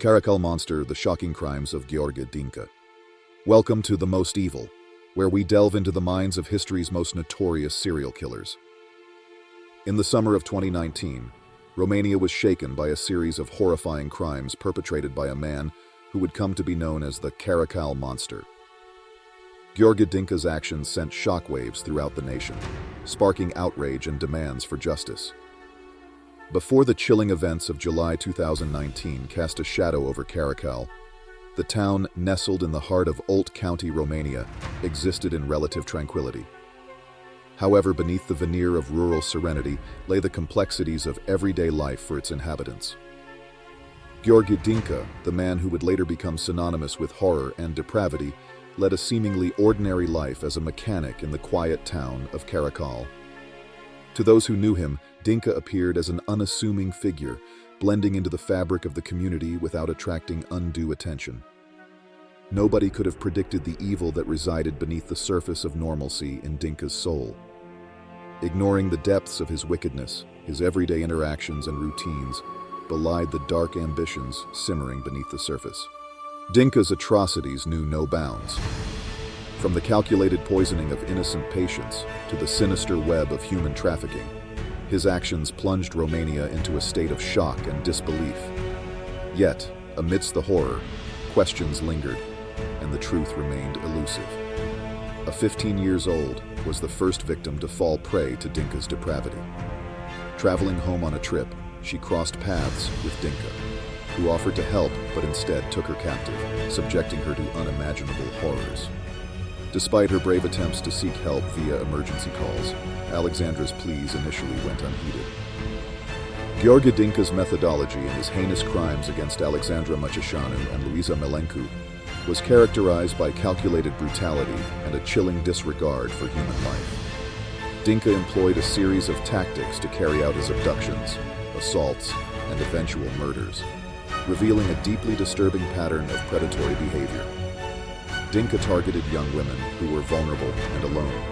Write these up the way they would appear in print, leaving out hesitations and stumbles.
Caracal Monster, The Shocking Crimes of Gheorghe Dincă. Welcome to The Most Evil, where we delve into the minds of history's most notorious serial killers. In the summer of 2019, Romania was shaken by a series of horrifying crimes perpetrated by a man who would come to be known as the Caracal Monster. Gheorghe Dinka's actions sent shockwaves throughout the nation, sparking outrage and demands for justice. Before the chilling events of July 2019 cast a shadow over Caracal, the town, nestled in the heart of Olt County, Romania, existed in relative tranquility. However, beneath the veneer of rural serenity lay the complexities of everyday life for its inhabitants. Gheorghe Dincă, the man who would later become synonymous with horror and depravity, led a seemingly ordinary life as a mechanic in the quiet town of Caracal. To those who knew him, Dincă appeared as an unassuming figure, blending into the fabric of the community without attracting undue attention. Nobody could have predicted the evil that resided beneath the surface of normalcy in Dinka's soul. Ignoring the depths of his wickedness, his everyday interactions and routines belied the dark ambitions simmering beneath the surface. Dinka's atrocities knew no bounds. From the calculated poisoning of innocent patients to the sinister web of human trafficking, his actions plunged Romania into a state of shock and disbelief. Yet, amidst the horror, questions lingered, and the truth remained elusive. A 15 years old was the first victim to fall prey to Dinka's depravity. Traveling home on a trip, she crossed paths with Dinka, who offered to help but instead took her captive, subjecting her to unimaginable horrors. Despite her brave attempts to seek help via emergency calls, Alexandra's pleas initially went unheeded. Gheorghe Dinka's methodology in his heinous crimes against Alexandra Mucișanu and Luiza Milencu was characterized by calculated brutality and a chilling disregard for human life. Dinka employed a series of tactics to carry out his abductions, assaults, and eventual murders, revealing a deeply disturbing pattern of predatory behavior. Dinka targeted young women who were vulnerable and alone.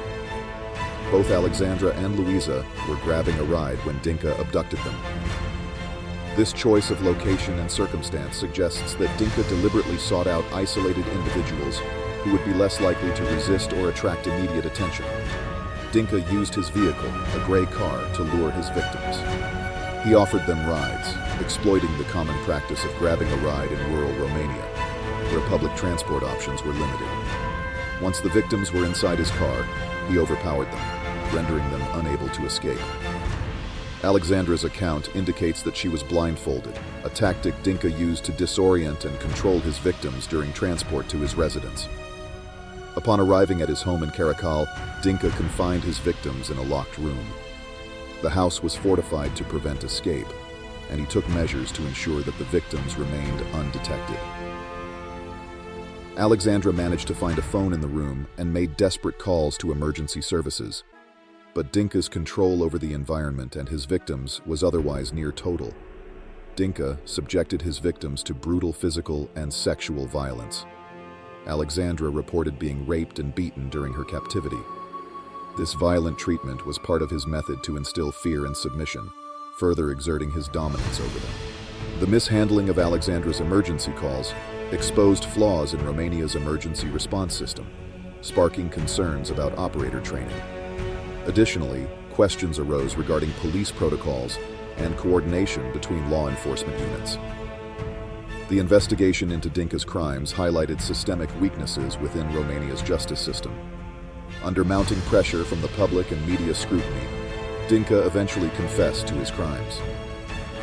Both Alexandra and Luiza were grabbing a ride when Dinka abducted them. This choice of location and circumstance suggests that Dinka deliberately sought out isolated individuals who would be less likely to resist or attract immediate attention. Dinka used his vehicle, a gray car, to lure his victims. He offered them rides, exploiting the common practice of grabbing a ride in rural Romania, where public transport options were limited. Once the victims were inside his car, he overpowered them, rendering them unable to escape. Alexandra's account indicates that she was blindfolded, a tactic Dinka used to disorient and control his victims during transport to his residence. Upon arriving at his home in Caracal, Dinka confined his victims in a locked room. The house was fortified to prevent escape, and he took measures to ensure that the victims remained undetected. Alexandra managed to find a phone in the room and made desperate calls to emergency services. But Dinka's control over the environment and his victims was otherwise near total. Dinka subjected his victims to brutal physical and sexual violence. Alexandra reported being raped and beaten during her captivity. This violent treatment was part of his method to instill fear and submission, further exerting his dominance over them. The mishandling of Alexandra's emergency calls exposed flaws in Romania's emergency response system, sparking concerns about operator training. Additionally, questions arose regarding police protocols and coordination between law enforcement units. The investigation into Dinka's crimes highlighted systemic weaknesses within Romania's justice system. Under mounting pressure from the public and media scrutiny, Dinka eventually confessed to his crimes.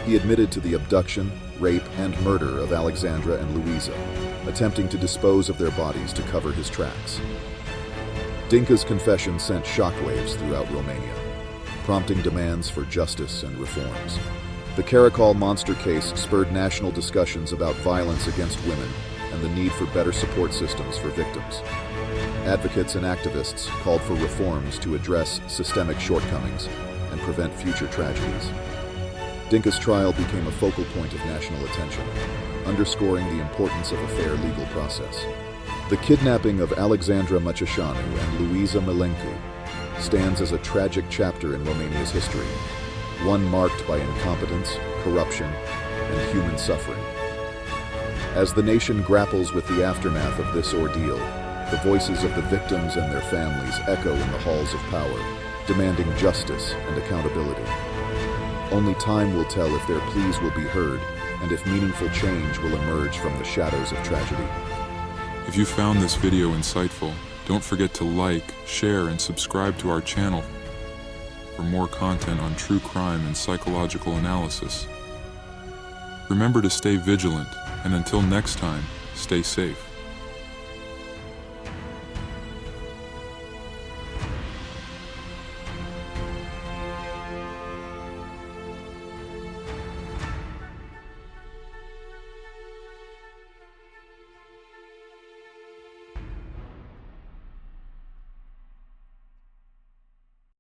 He admitted to the abduction, rape, and murder of Alexandra and Luiza, attempting to dispose of their bodies to cover his tracks. Dinka's confession sent shockwaves throughout Romania, prompting demands for justice and reforms. The Caracal Monster case spurred national discussions about violence against women and the need for better support systems for victims. Advocates and activists called for reforms to address systemic shortcomings and prevent future tragedies. Dinka's trial became a focal point of national attention, underscoring the importance of a fair legal process. The kidnapping of Alexandra Mucișanu and Luiza Milencu stands as a tragic chapter in Romania's history, one marked by incompetence, corruption, and human suffering. As the nation grapples with the aftermath of this ordeal, the voices of the victims and their families echo in the halls of power, demanding justice and accountability. Only time will tell if their pleas will be heard and if meaningful change will emerge from the shadows of tragedy. If you found this video insightful, don't forget to like, share, and subscribe to our channel for more content on true crime and psychological analysis. Remember to stay vigilant, and until next time, stay safe.